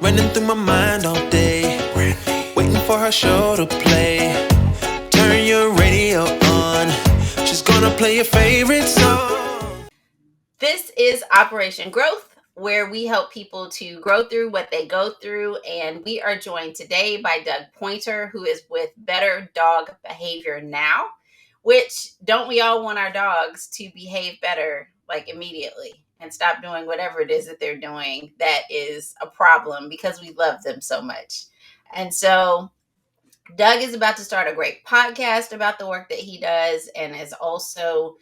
running through my mind all day, waiting for her show to play. Turn your radio on, she's gonna play your favorite song. This is Operation Growth, where we help people to grow through what they go through. And we are joined today by Doug Poynter, who is with Better Dog Behavior Now, which don't we all want our dogs to behave better, like immediately, and stop doing whatever it is that they're doing that is a problem because we love them so much. And so Doug is about to start a great podcast about the work that he does and is also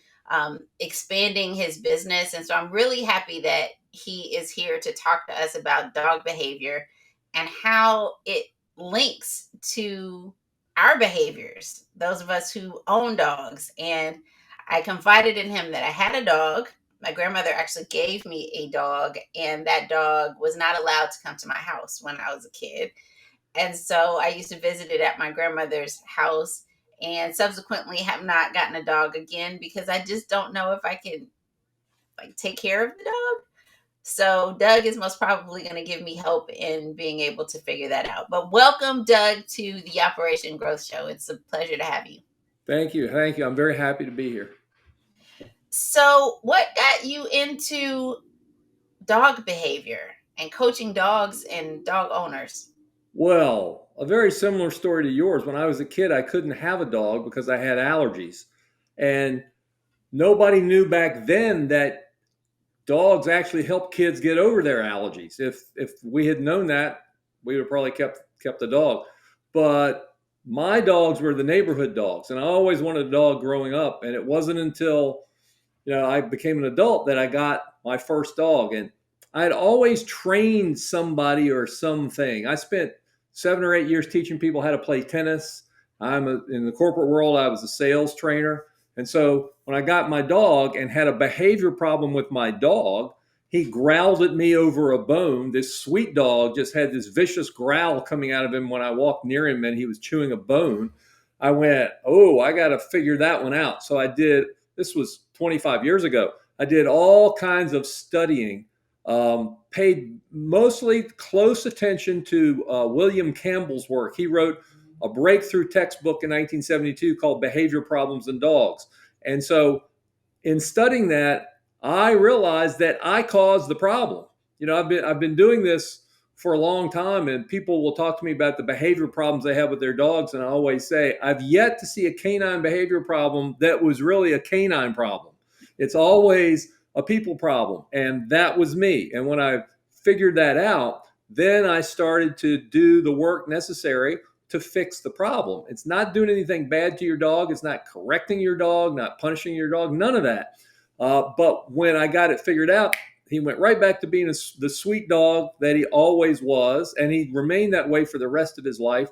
expanding his business. And so I'm really happy that he is here to talk to us about dog behavior and how it links to our behaviors, those of us who own dogs. And I confided in him that I had a dog. My grandmother actually gave me a dog, and that dog was not allowed to come to my house when I was a kid. And so I used to visit it at my grandmother's house, and subsequently have not gotten a dog again because I just don't know if I can take care of the dog. So Doug is most probably going to give me help in being able to figure that out. But welcome, Doug, to the Operation Growth Show. It's a pleasure to have you. Thank you. I'm very happy to be here. So what got you into dog behavior and coaching dogs and dog owners? Well, a very similar story to yours. When I was a kid, I couldn't have a dog because I had allergies. And nobody knew back then that dogs actually help kids get over their allergies. If we had known that, we would have probably kept the dog. But my dogs were the neighborhood dogs, and I always wanted a dog growing up. And it wasn't until I became an adult that I got my first dog. And I had always trained somebody or something. I spent 7 or 8 years teaching people how to play tennis. In the corporate world, I was a sales trainer. And so when I got my dog and had a behavior problem with my dog, he growled at me over a bone. This sweet dog just had this vicious growl coming out of him when I walked near him and he was chewing a bone. I went, I got to figure that one out. So I did. This was 25 years ago. I did all kinds of studying, paid mostly close attention to William Campbell's work. He wrote a breakthrough textbook in 1972 called Behavior Problems in Dogs. And so in studying that, I realized that I caused the problem. I've been doing this for a long time, and people will talk to me about the behavior problems they have with their dogs. And I always say, I've yet to see a canine behavior problem that was really a canine problem. It's always a people problem. And that was me. And when I figured that out, then I started to do the work necessary to fix the problem. It's not doing anything bad to your dog. It's not correcting your dog, not punishing your dog, none of that. But when I got it figured out, he went right back to being the sweet dog that he always was, and he remained that way for the rest of his life.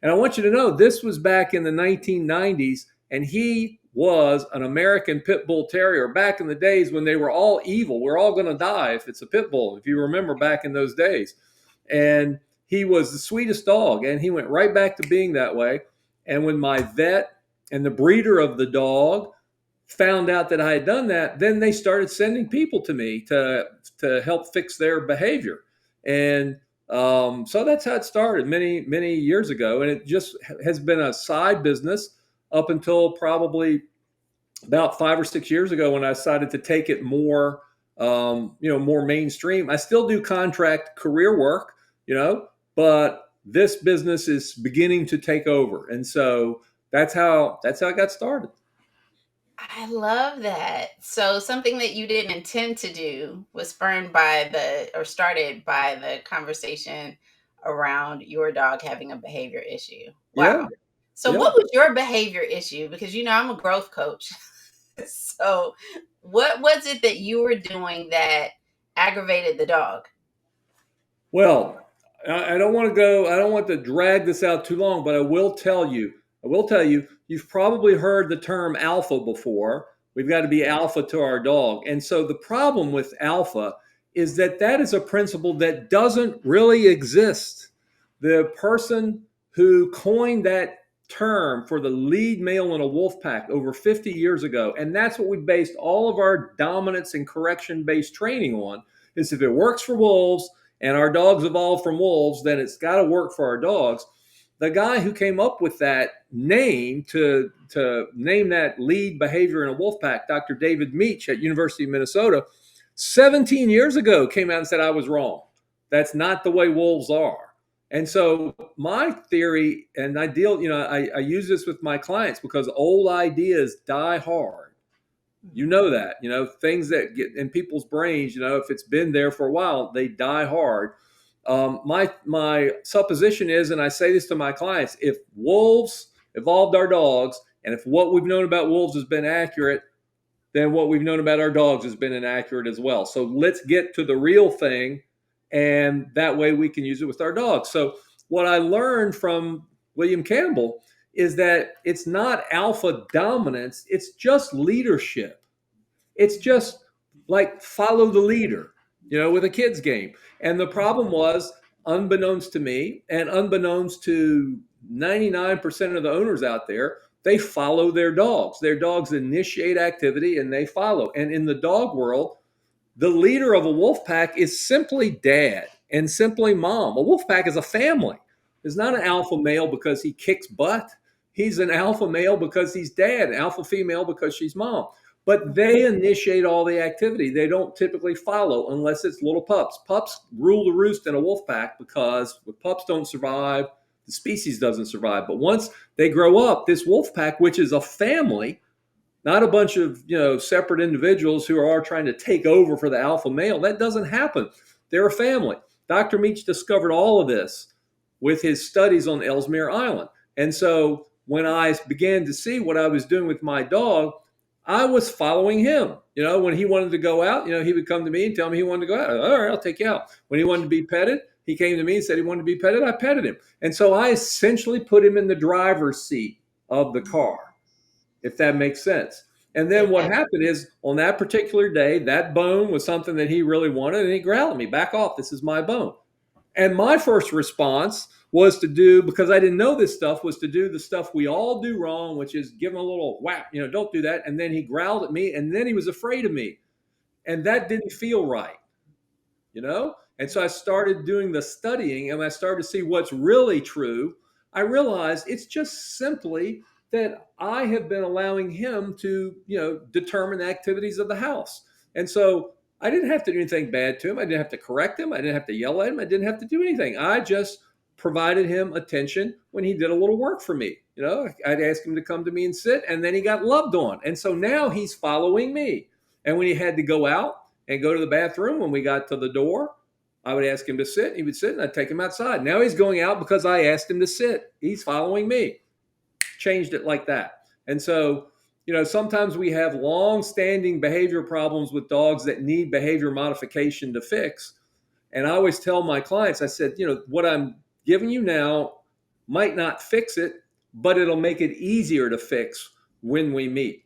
And I want you to know, this was back in the 1990s, and he was an American Pit Bull Terrier back in the days when they were all evil. We're all going to die if it's a Pit Bull, if you remember back in those days. And he was the sweetest dog, and he went right back to being that way. And when my vet and the breeder of the dog found out that I had done that, then they started sending people to me to help fix their behavior. And so that's how it started many, many years ago. And it just has been a side business up until probably about 5 or 6 years ago when I decided to take it more, more mainstream. I still do contract career work, but this business is beginning to take over. And so that's how I got started. I love that. So something that you didn't intend to do was started by the conversation around your dog having a behavior issue. Wow. Yeah. So what was your behavior issue? Because, I'm a growth coach. So what was it that you were doing that aggravated the dog? Well, I don't want to drag this out too long, but I will tell you, you've probably heard the term alpha before. We've got to be alpha to our dog. And so the problem with alpha is that is a principle that doesn't really exist. The person who coined that term for the lead male in a wolf pack over 50 years ago, and that's what we based all of our dominance and correction-based training on, is if it works for wolves, and our dogs evolved from wolves, then it's got to work for our dogs. The guy who came up with that name to name that lead behavior in a wolf pack, Dr. David Meach at University of Minnesota, 17 years ago came out and said I was wrong. That's not the way wolves are. And so my theory, and I deal, I use this with my clients because old ideas die hard. You know that, things that get in people's brains, if it's been there for a while, they die hard. My supposition is, and I say this to my clients, if wolves evolved our dogs, and if what we've known about wolves has been accurate, then what we've known about our dogs has been inaccurate as well. So let's get to the real thing, and that way we can use it with our dogs. So what I learned from William Campbell is that it's not alpha dominance, it's just leadership. It's just like follow the leader, with a kid's game. And the problem was, unbeknownst to me and unbeknownst to 99% of the owners out there, they follow their dogs. Their dogs initiate activity and they follow. And in the dog world, the leader of a wolf pack is simply dad and simply mom. A wolf pack is a family. It's not an alpha male because he kicks butt. He's an alpha male because he's dad, an alpha female because she's mom. But they initiate all the activity. They don't typically follow unless it's little pups. Pups rule the roost in a wolf pack because if pups don't survive, the species doesn't survive. But once they grow up, this wolf pack, which is a family, not a bunch of separate individuals who are trying to take over for the alpha male, that doesn't happen. They're a family. Dr. Meach discovered all of this with his studies on Ellesmere Island. And so when I began to see what I was doing with my dog, I was following him. When he wanted to go out, he would come to me and tell me he wanted to go out. All right, I'll take you out. When he wanted to be petted, he came to me and said he wanted to be petted. I petted him. And so I essentially put him in the driver's seat of the car, if that makes sense. And then what happened is on that particular day, that bone was something that he really wanted, and he growled at me, back off, this is my bone. And my first response was to do, because I didn't know this stuff, was to do the stuff we all do wrong, which is give him a little whap, don't do that. And then he growled at me, and then he was afraid of me. And that didn't feel right, And so I started doing the studying, and I started to see what's really true. I realized it's just simply that I have been allowing him to, determine the activities of the house. And so I didn't have to do anything bad to him. I didn't have to correct him. I didn't have to yell at him. I didn't have to do anything. I just provided him attention when he did a little work for me. I'd ask him to come to me and sit, and then he got loved on. And so now he's following me. And when he had to go out and go to the bathroom, when we got to the door, I would ask him to sit. He would sit, and I'd take him outside. Now he's going out because I asked him to sit. He's following me. Changed it like that. And so, sometimes we have long-standing behavior problems with dogs that need behavior modification to fix. And I always tell my clients, I said, what I'm giving you now might not fix it, but it'll make it easier to fix when we meet.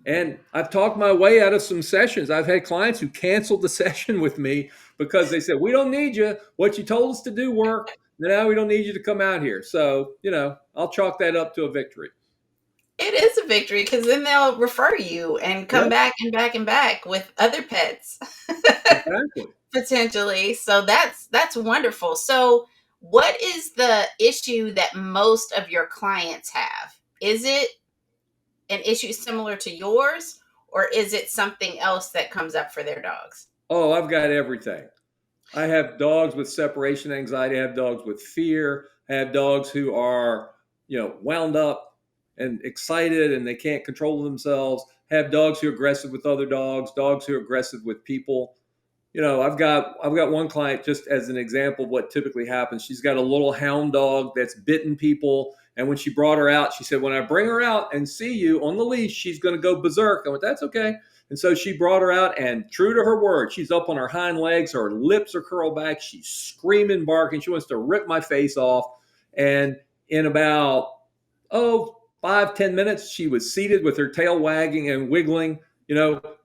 And I've talked my way out of some sessions. I've had clients who canceled the session with me because they said, we don't need you. What you told us to do worked. Now we don't need you to come out here. So, I'll chalk that up to a victory. It is a victory because then they'll refer you and come back and back and back with other pets. Exactly. Potentially. So that's wonderful. So what is the issue that most of your clients have? Is it an issue similar to yours, or is it something else that comes up for their dogs? Oh, I've got everything. I have dogs with separation anxiety. I have dogs with fear. I have dogs who are, wound up and excited and they can't control themselves. I have dogs who are aggressive with other dogs, dogs who are aggressive with people. I've got one client, just as an example of what typically happens. She's got a little hound dog that's bitten people. And when she brought her out, she said, when I bring her out and see you on the leash, she's going to go berserk. I went, that's okay. And so she brought her out, and true to her word, she's up on her hind legs. Her lips are curled back. She's screaming, barking. She wants to rip my face off. And in about, 5-10 minutes, she was seated with her tail wagging and wiggling.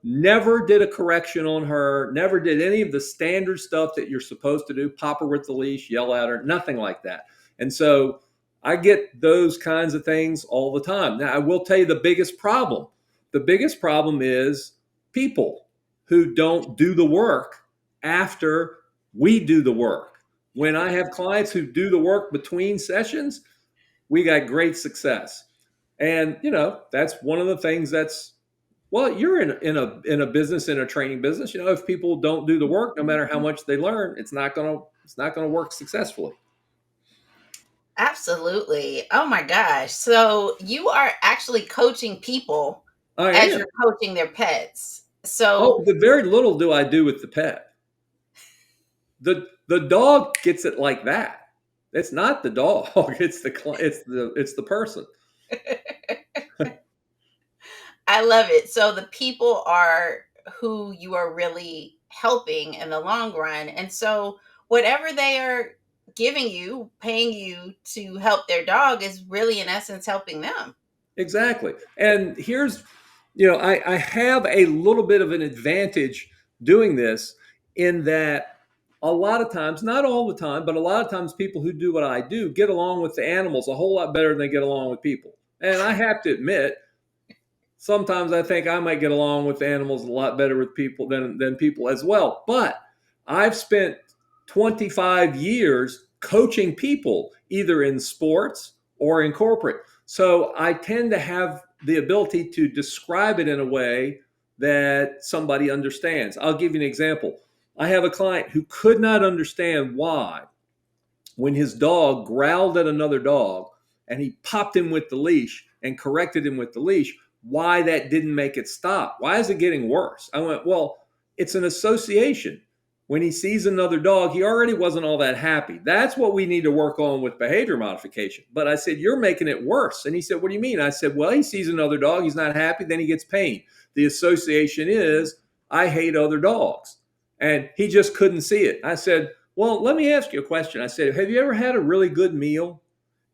Never did a correction on her, never did any of the standard stuff that you're supposed to do, pop her with the leash, yell at her, nothing like that. And so I get those kinds of things all the time. Now, I will tell you the biggest problem. The biggest problem is people who don't do the work after We do the work. When I have clients who do the work between sessions, we got great success. And that's one of the things that's, well, you're in a business, in a training business. If people don't do the work, no matter how much they learn, it's not gonna work successfully. Absolutely. Oh my gosh. So you are actually coaching people I as am. you're coaching their pets. So Oh, the very little do I do with the pet. The dog gets it like that. It's not the dog. It's the person. I love it. So the people are who you are really helping in the long run. And so whatever they are giving you, paying you to help their dog is really in essence helping them. Exactly. And here's, I have a little bit of an advantage doing this, in that a lot of times, not all the time, but a lot of times people who do what I do get along with the animals a whole lot better than they get along with people. And I have to admit, sometimes I think I might get along with animals a lot better with people than people as well. But I've spent 25 years coaching people, either in sports or in corporate. So I tend to have the ability to describe it in a way that somebody understands. I'll give you an example. I have a client who could not understand why, when his dog growled at another dog and he popped him with the leash and corrected him with the leash, why that didn't make it stop. Why is it getting worse? I went, well, it's an association. When he sees another dog, he already wasn't all that happy. That's what we need to work on with behavior modification. But I said, you're making it worse. And he said, what do you mean? I said, well, he sees another dog, he's not happy, then he gets pain. The association is, I hate other dogs. And he just couldn't see it. I said, well, let me ask you a question. I said, have you ever had a really good meal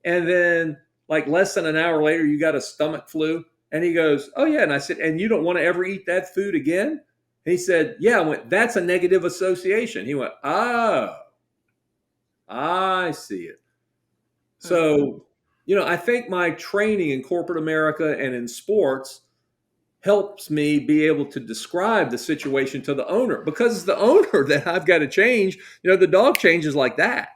and then, like, less than an hour later, you got a stomach flu? And he goes, oh, yeah. And I said, and you don't want to ever eat that food again? And he said, yeah. I went, that's a negative association. He went, oh, I see it. So, I think my training in corporate America and in sports helps me be able to describe the situation to the owner, because it's the owner that I've got to change. The dog changes like that.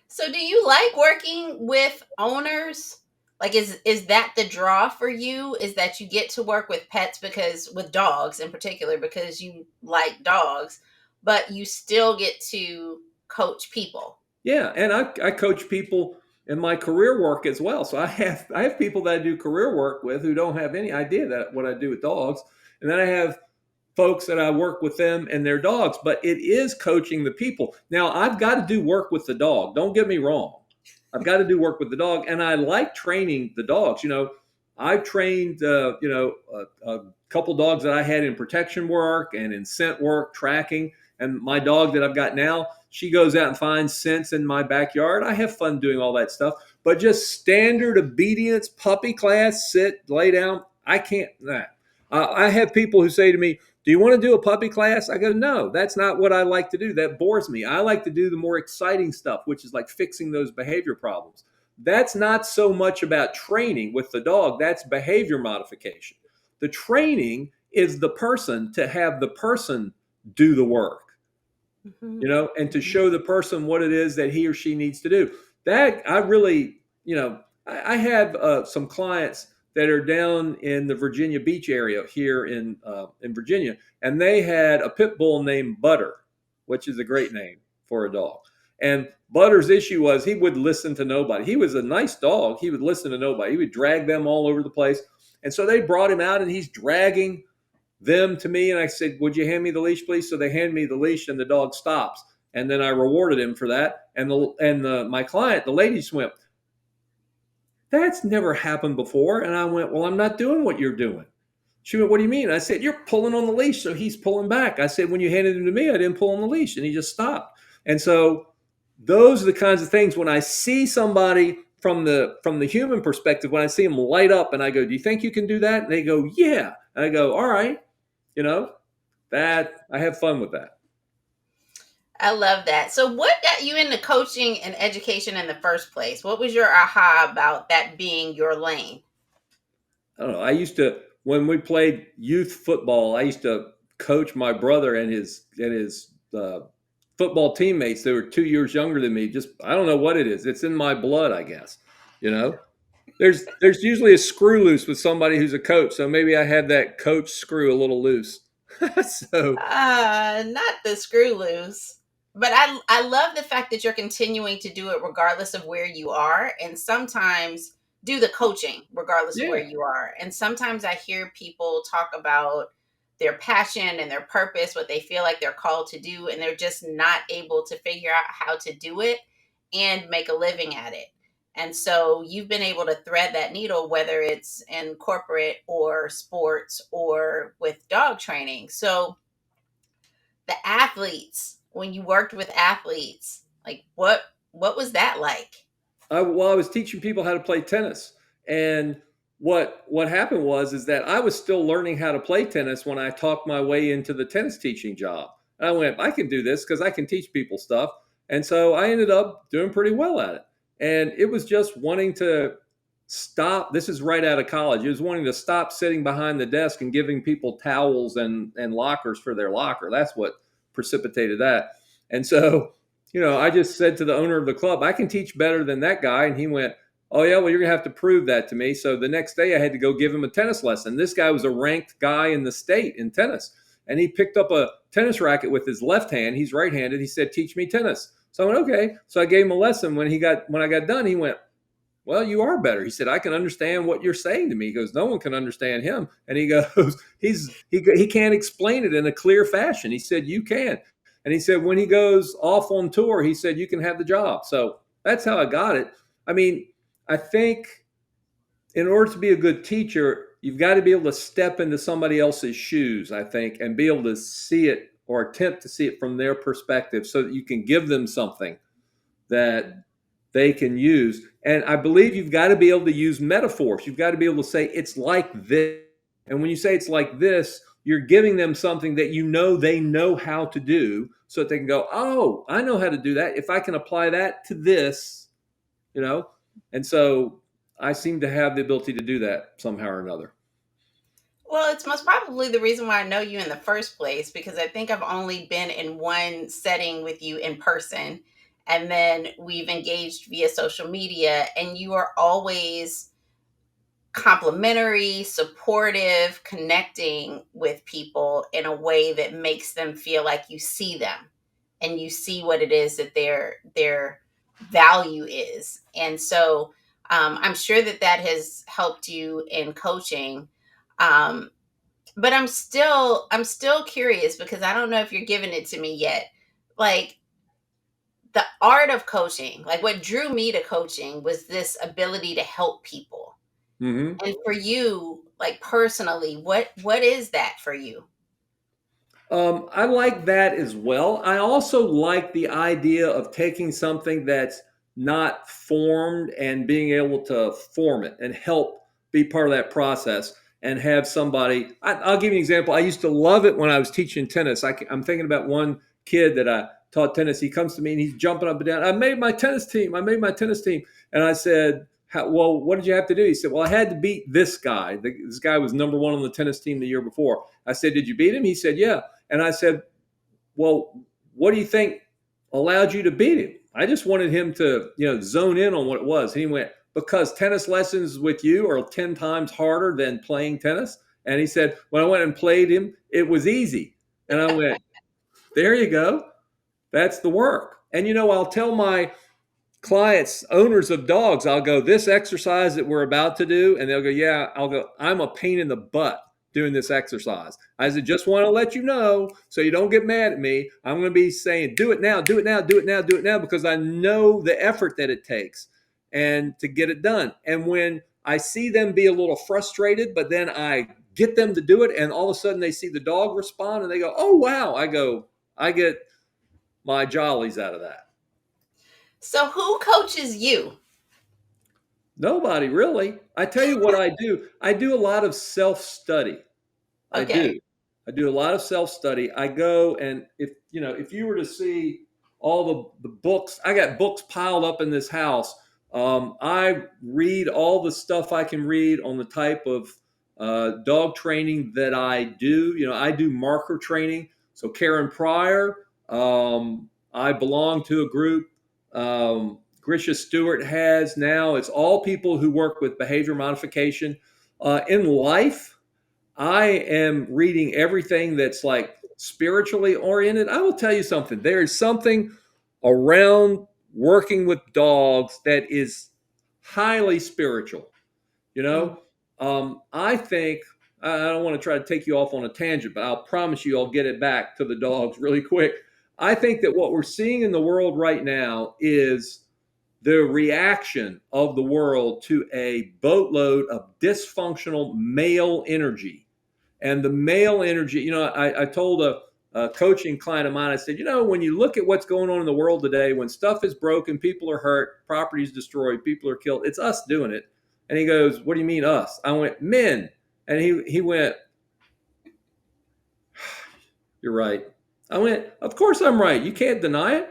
So do you like working with owners? Like is that the draw for you? Is that you get to work with pets, because with dogs in particular, because you like dogs, but you still get to coach people? Yeah, and I coach people in my career work as well. So I have people that I do career work with who don't have any idea that what I do with dogs, and then I have folks that I work with them and their dogs. But it is coaching the people. Now I've got to do work with the dog. Don't get me wrong. I've got to do work with the dog, and I like training the dogs. I've trained a couple dogs that I had in protection work and in scent work, tracking. And my dog that I've got now, she goes out and finds scents in my backyard. I have fun doing all that stuff. But just standard obedience, puppy class, sit, lay down, I can't. Nah. I have people who say to me, do you want to do a puppy class? I go, no, that's not what I like to do. That bores me. I like to do the more exciting stuff, which is like fixing those behavior problems. That's not so much about training with the dog. That's behavior modification. The training is the person, to have the person do the work, and to show the person what it is that he or she needs to do. That I really, I have some clients that are down in the Virginia Beach area here in Virginia, and they had a pit bull named Butter, which is a great name for a dog. And Butter's issue was he would listen to nobody. He was a nice dog. He would listen to nobody. He would drag them all over the place. And so they brought him out, and he's dragging them to me. And I said, would you hand me the leash, please? So they hand me the leash, and the dog stops. And then I rewarded him for that. And my client, the lady, just went, that's never happened before. And I went, well, I'm not doing what you're doing. She went, what do you mean? I said, you're pulling on the leash, so he's pulling back. I said, when you handed him to me, I didn't pull on the leash. And he just stopped. And so those are the kinds of things, when I see somebody from the human perspective, when I see them light up and I go, do you think you can do that? And they go, yeah. And I go, all right. That I have fun with that. I love that. So what got you into coaching and education in the first place? What was your aha about that being your lane? I don't know. I used to, when we played youth football, I used to coach my brother and his football teammates that were 2 years younger than me. Just, I don't know what it is. It's in my blood, I guess. There's usually a screw loose with somebody who's a coach. So maybe I had that coach screw a little loose. So Not the screw loose. But I love the fact that you're continuing to do it regardless of where you are, and sometimes do the coaching regardless of where yeah. you are. And sometimes I hear people talk about their passion and their purpose, what they feel like they're called to do, and they're just not able to figure out how to do it and make a living at it. And so you've been able to thread that needle, whether it's in corporate or sports or with dog training. So the athletes, when you worked with athletes, like what was that like? I was teaching people how to play tennis, and what happened was is that I was still learning how to play tennis when I talked my way into the tennis teaching job. And I went, I can do this because I can teach people stuff, and so I ended up doing pretty well at it. And it was just wanting to stop. This is right out of college. It was wanting to stop sitting behind the desk and giving people towels and lockers for their locker. That's what precipitated that. And so I just said to the owner of the club, I can teach better than that guy. And he went, oh, yeah, well, you're going to have to prove that to me. So the next day I had to go give him a tennis lesson. This guy was a ranked guy in the state in tennis. And he picked up a tennis racket with his left hand. He's right-handed. He said, teach me tennis. So I went, okay. So I gave him a lesson. When I got done, he went, well, you are better. He said, I can understand what you're saying to me. He goes, no one can understand him. And he goes, he can't explain it in a clear fashion. He said, you can. And he said, when he goes off on tour, he said, you can have the job. So that's how I got it. I mean, I think in order to be a good teacher, you've got to be able to step into somebody else's shoes, I think, and be able to see it or attempt to see it from their perspective so that you can give them something that they can use. And I believe you've got to be able to use metaphors. You've got to be able to say, it's like this. And when you say it's like this, you're giving them something that they know how to do so that they can go, oh, I know how to do that. If I can apply that to this, And so I seem to have the ability to do that somehow or another. Well, it's most probably the reason why I know you in the first place, because I think I've only been in one setting with you in person. And then we've engaged via social media, and you are always complimentary, supportive, connecting with people in a way that makes them feel like you see them and you see what it is that their value is. And so I'm sure that has helped you in coaching. But I'm still curious, because I don't know if you're giving it to me yet. Like, the art of coaching, like what drew me to coaching was this ability to help people. Mm-hmm. And for you, like personally, what is that for you? I like that as well. I also like the idea of taking something that's not formed and being able to form it and help be part of that process and have somebody. I'll give you an example. I used to love it when I was teaching tennis. I'm thinking about one kid that I taught tennis. He comes to me and he's jumping up and down. I made my tennis team. And I said, well, what did you have to do? He said, well, I had to beat this guy. This guy was number one on the tennis team the year before. I said, did you beat him? He said, yeah. And I said, well, what do you think allowed you to beat him? I just wanted him to, zone in on what it was. And he went, because tennis lessons with you are 10 times harder than playing tennis. And he said, when I went and played him, it was easy. And I went, there you go. That's the work. And, I'll tell my clients, owners of dogs, I'll go, this exercise that we're about to do. And they'll go, yeah. I'll go, I'm a pain in the butt doing this exercise. I said, just want to let you know so you don't get mad at me. I'm going to be saying, do it now, do it now, do it now, do it now, because I know the effort that it takes and to get it done. And when I see them be a little frustrated, but then I get them to do it, and all of a sudden they see the dog respond and they go, oh, wow. I get my jollies out of that. So who coaches you? Nobody really. I tell you what I do. I do a lot of self-study. I Okay. do. I do a lot of self-study. I go, and if you were to see all the books, I got books piled up in this house. I read all the stuff I can read on the type of dog training that I do. I do marker training. So Karen Pryor, I belong to a group. Grisha Stewart has now. It's all people who work with behavior modification. In life, I am reading everything that's like spiritually oriented. I will tell you something. There is something around working with dogs that is highly spiritual. You Mm. know, I think I don't want to try to take you off on a tangent, but I'll promise you I'll get it back to the dogs really quick. I think that what we're seeing in the world right now is the reaction of the world to a boatload of dysfunctional male energy. And the male energy, I told a coaching client of mine, I said, when you look at what's going on in the world today, when stuff is broken, people are hurt, property is destroyed, people are killed, it's us doing it. And he goes, what do you mean us? I went, men. And he went, you're right. I went, of course I'm right. You can't deny it.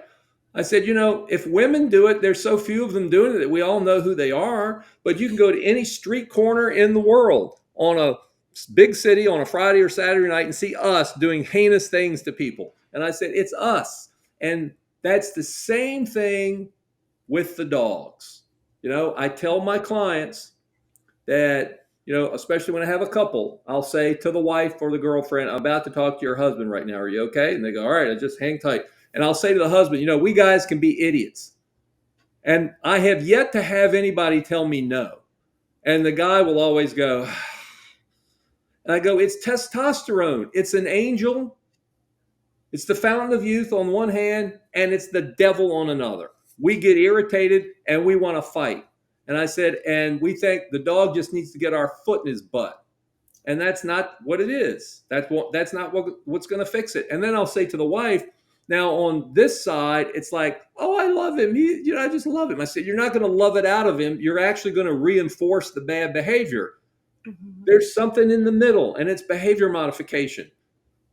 I said, if women do it, there's so few of them doing it that we all know who they are. But you can go to any street corner in the world on a big city on a Friday or Saturday night and see us doing heinous things to people. And I said, it's us. And that's the same thing with the dogs. I tell my clients that, especially when I have a couple, I'll say to the wife or the girlfriend, I'm about to talk to your husband right now. Are you okay? And they go, all right, I just hang tight. And I'll say to the husband, we guys can be idiots. And I have yet to have anybody tell me no. And the guy will always go, and I go, it's testosterone. It's an angel. It's the fountain of youth on one hand, and it's the devil on another. We get irritated and we want to fight. And I said, and we think the dog just needs to get our foot in his butt. And that's not what it is. That's not what's going to fix it. And then I'll say to the wife, now on this side, it's like, oh, I love him. I just love him. I said, you're not going to love it out of him. You're actually going to reinforce the bad behavior. Mm-hmm. There's something in the middle, and it's behavior modification.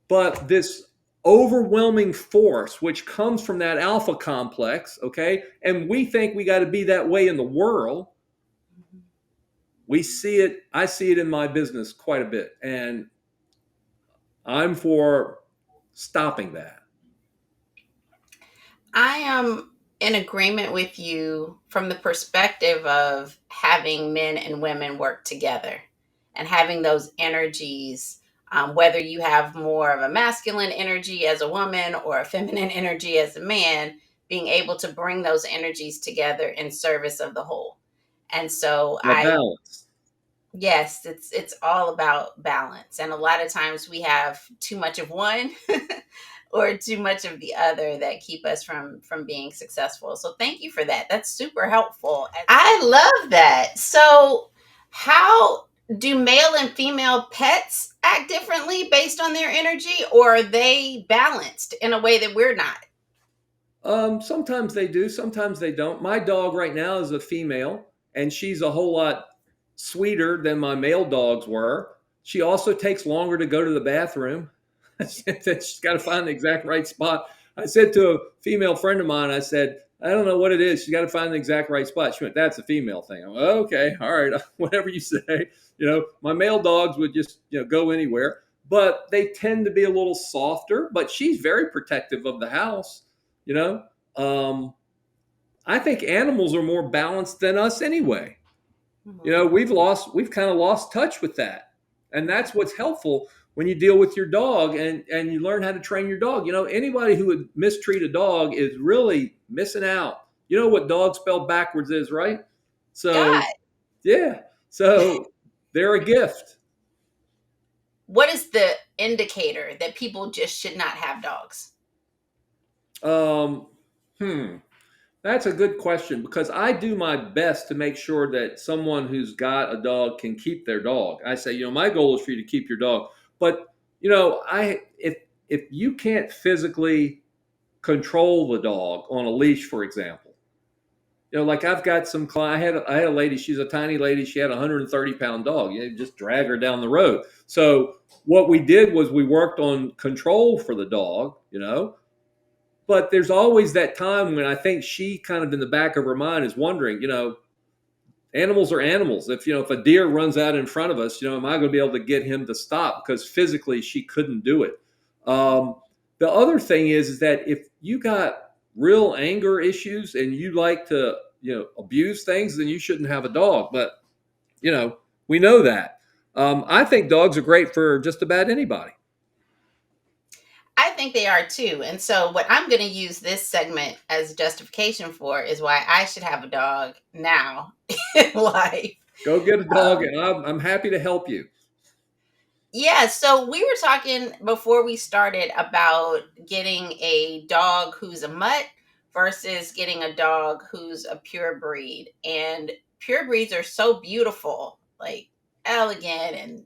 But this overwhelming force, which comes from that alpha complex, okay, and we think we got to be that way in the world. We see it. I see it in my business quite a bit, and I'm for stopping that. I am in agreement with you from the perspective of having men and women work together and having those energies, whether you have more of a masculine energy as a woman or a feminine energy as a man, being able to bring those energies together in service of the whole. And so balance. Yes, it's all about balance. And a lot of times we have too much of one or too much of the other that keep us from being successful. So thank you for that. That's super helpful. I love that. So how do male and female pets act differently based on their energy, or are they balanced in a way that we're not? Sometimes they do, sometimes they don't. My dog right now is a female, and she's a whole lot sweeter than my male dogs were. She also takes longer to go to the bathroom. She's got to find the exact right spot. I said to a female friend of mine, I said, I don't know what it is. She's got to find the exact right spot. She went, that's a female thing. I went, okay, all right, whatever you say. My male dogs would just, go anywhere, but they tend to be a little softer, but she's very protective of the house. I think animals are more balanced than us anyway. Mm-hmm. We've kind of lost touch with that. And that's what's helpful when you deal with your dog and you learn how to train your dog. Anybody who would mistreat a dog is really missing out. You know what dog spelled backwards is, right? So, God. Yeah. So they're a gift. What is the indicator that people just should not have dogs? That's a good question, because I do my best to make sure that someone who's got a dog can keep their dog. I say, my goal is for you to keep your dog. But, if you can't physically control the dog on a leash, for example, like I've got some clients, I had a lady, she's a tiny lady. She had a 130-pound dog. Just drag her down the road. So what we did was we worked on control for the dog, but there's always that time when I think she kind of in the back of her mind is wondering, animals are animals. If a deer runs out in front of us, am I going to be able to get him to stop? Because physically she couldn't do it. The other thing is that if you got real anger issues and you like to, abuse things, then you shouldn't have a dog. But, we know that. I think dogs are great for just about anybody. I think they are too. And so, what I'm going to use this segment as justification for is why I should have a dog now in life. Go get a dog, and I'm happy to help you. Yeah, so we were talking before we started about getting a dog who's a mutt versus getting a dog who's a pure breed. And pure breeds are so beautiful, like elegant, and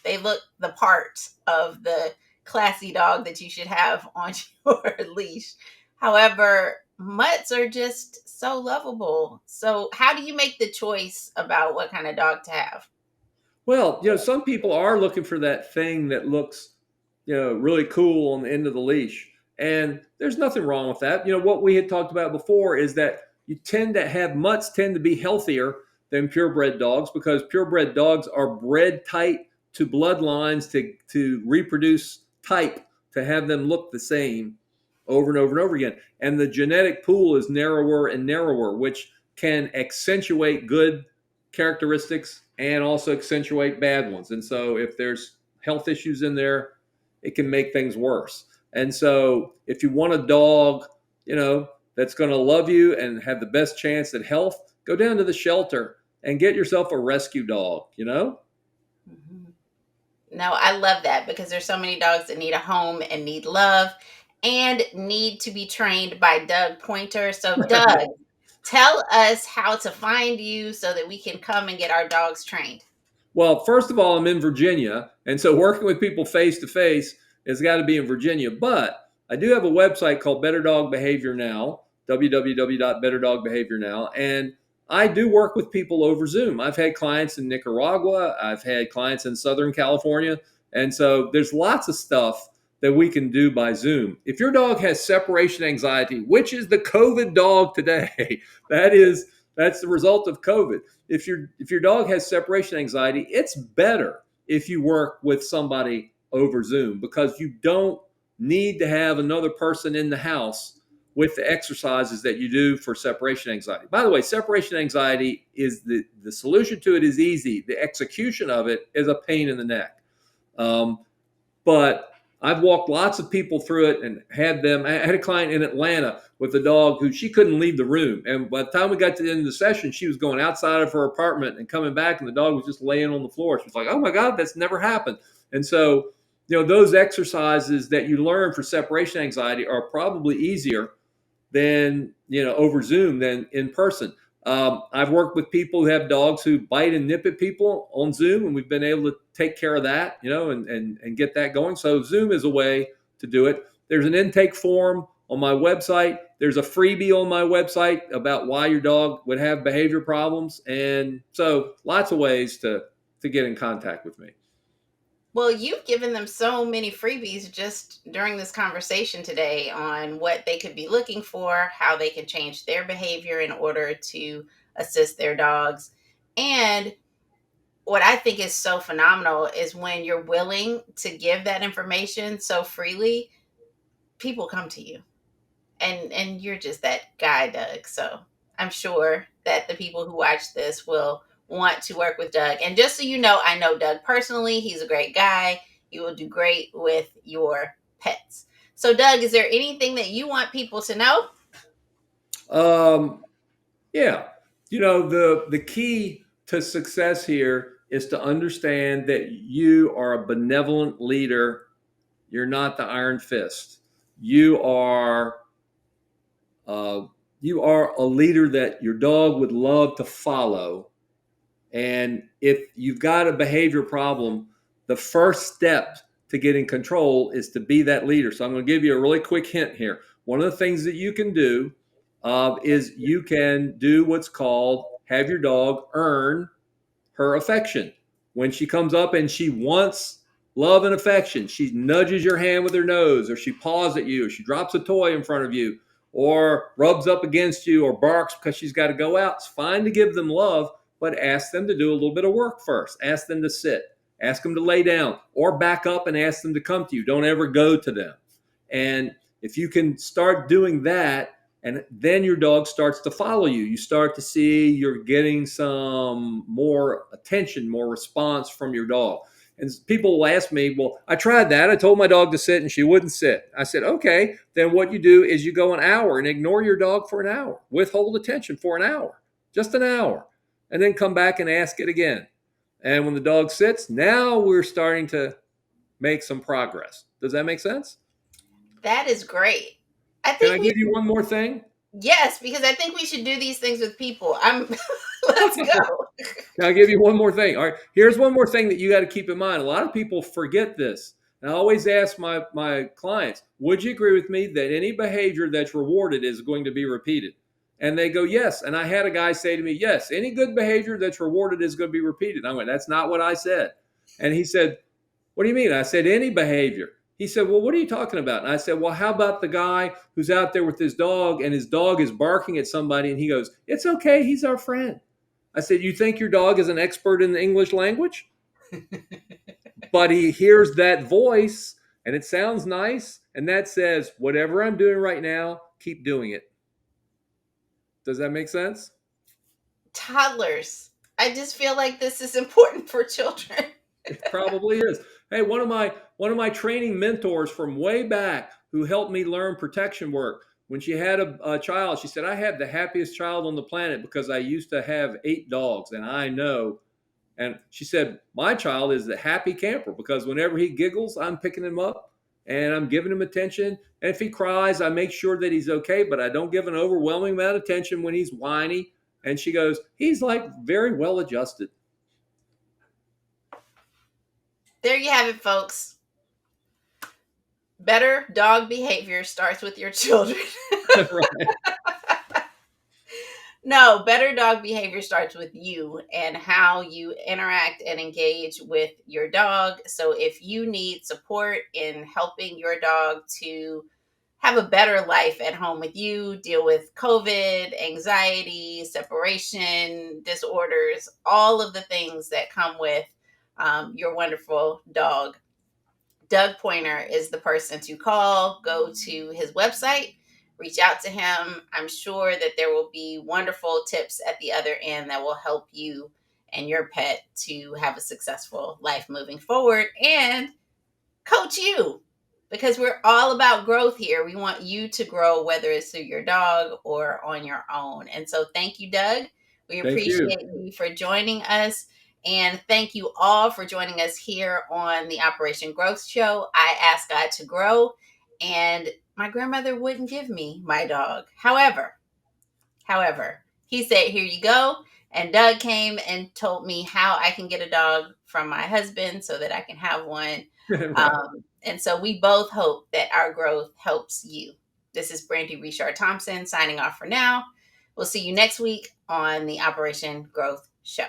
they look the part of the classy dog that you should have on your leash. However, mutts are just so lovable. So, how do you make the choice about what kind of dog to have? Well, some people are looking for that thing that looks, really cool on the end of the leash. And there's nothing wrong with that. What we had talked about before is that mutts tend to be healthier than purebred dogs because purebred dogs are bred tight to bloodlines to reproduce type, to have them look the same over and over and over again. And the genetic pool is narrower and narrower, which can accentuate good characteristics and also accentuate bad ones. And so if there's health issues in there, it can make things worse. And so if you want a dog, that's going to love you and have the best chance at health, go down to the shelter and get yourself a rescue dog, Mhm. No, I love that because there's so many dogs that need a home and need love and need to be trained by Doug Poynter. So, Doug, tell us how to find you so that we can come and get our dogs trained. Well, first of all, I'm in Virginia. And so working with people face to face has got to be in Virginia. But I do have a website called Better Dog Behavior Now, www.betterdogbehaviornow. And I do work with people over Zoom. I've had clients in Nicaragua, I've had clients in Southern California. And so there's lots of stuff that we can do by Zoom. If your dog has separation anxiety, which is the COVID dog today, that's the result of COVID. If your dog has separation anxiety, it's better if you work with somebody over Zoom because you don't need to have another person in the house with the exercises that you do for separation anxiety. By the way, separation anxiety is the solution to it is easy. The execution of it is a pain in the neck. But I've walked lots of people through it and I had a client in Atlanta with a dog who she couldn't leave the room. And by the time we got to the end of the session, she was going outside of her apartment and coming back, and the dog was just laying on the floor. She was like, oh my God, that's never happened. And so, those exercises that you learn for separation anxiety are probably easier than, over Zoom than in person. I've worked with people who have dogs who bite and nip at people on Zoom, and we've been able to take care of that, and get that going. So Zoom is a way to do it. There's an intake form on my website. There's a freebie on my website about why your dog would have behavior problems. And so lots of ways to get in contact with me. Well, you've given them so many freebies just during this conversation today on what they could be looking for, how they can change their behavior in order to assist their dogs. And what I think is so phenomenal is when you're willing to give that information so freely, people come to you. And you're just that guy, Doug. So I'm sure that the people who watch this will want to work with Doug. And just so you know, I know Doug personally. He's a great guy. He will do great with your pets. So, Doug, is there anything that you want people to know? Yeah. The key to success here is to understand that you are a benevolent leader. You're not the iron fist. You are a leader that your dog would love to follow. And if you've got a behavior problem, the first step to getting control is to be that leader. So I'm going to give you a really quick hint here. One of the things that you can do is you can do what's called have your dog earn her affection. When she comes up and she wants love and affection, she nudges your hand with her nose, or she paws at you, or she drops a toy in front of you, or rubs up against you, or barks because she's got to go out. It's fine to give them love, but ask them to do a little bit of work first. Ask them to sit, ask them to lay down, or back up and ask them to come to you. Don't ever go to them. And If you can start doing that, and then your dog starts to follow you, you start to see you're getting some more attention, more response from your dog. And people will ask me, well, I tried that. I told my dog to sit and she wouldn't sit. I said, okay, then what you do is you go an hour and ignore your dog for an hour, withhold attention for an hour, just an hour, and then come back and ask it again. And when the dog sits, now we're starting to make some progress. Does that make sense? That is great. I Can I think give you one more thing? yes, because I think we should do these things with people. Let's go. Can I give you one more thing? All right, here's one more thing that you got to keep in mind. A lot of people forget this. And I always ask my clients, would you agree with me that any behavior that's rewarded is going to be repeated? And they go, yes. And I had a guy say to me, yes, any good behavior that's rewarded is going to be repeated. I went, that's not what I said. And he said, what do you mean? I said, any behavior. He said, well, what are you talking about? And I said, well, how about the guy who's out there with his dog and his dog is barking at somebody and he goes, it's okay, he's our friend. I said, you think your dog is an expert in the English language? But he hears that voice and it sounds nice. And that says, whatever I'm doing right now, keep doing it. Does that make sense? Toddlers. I just feel like this is important for children. It probably is. Hey, one of my training mentors from way back who helped me learn protection work, when she had a child, she said, I had the happiest child on the planet because I used to have 8 dogs, and I know. And she said, my child is the happy camper because whenever he giggles, I'm picking him up and I'm giving him attention. And if he cries, I make sure that he's okay, but I don't give an overwhelming amount of attention when he's whiny. And she goes, he's like very well adjusted. There you have it, folks. Better dog behavior starts with your children. Right. No, better dog behavior starts with you and how you interact and engage with your dog. So if you need support in helping your dog to have a better life at home with you, deal with COVID, anxiety, separation disorders, all of the things that come with your wonderful dog, Doug Poynter is the person to call. Go to his website, reach out to him. I'm sure that there will be wonderful tips at the other end that will help you and your pet to have a successful life moving forward and coach you, because we're all about growth here. We want you to grow, whether it's through your dog or on your own. And so thank you, Doug. We appreciate you for joining us. And thank you all for joining us here on the Operation Growth Show. I asked God to grow, and my grandmother wouldn't give me my dog. However, he said, here you go. And Doug came and told me how I can get a dog from my husband so that I can have one. Right. And so we both hope that our growth helps you. This is Brandi Richard Thompson signing off for now. We'll see you next week on the Operation Growth Show.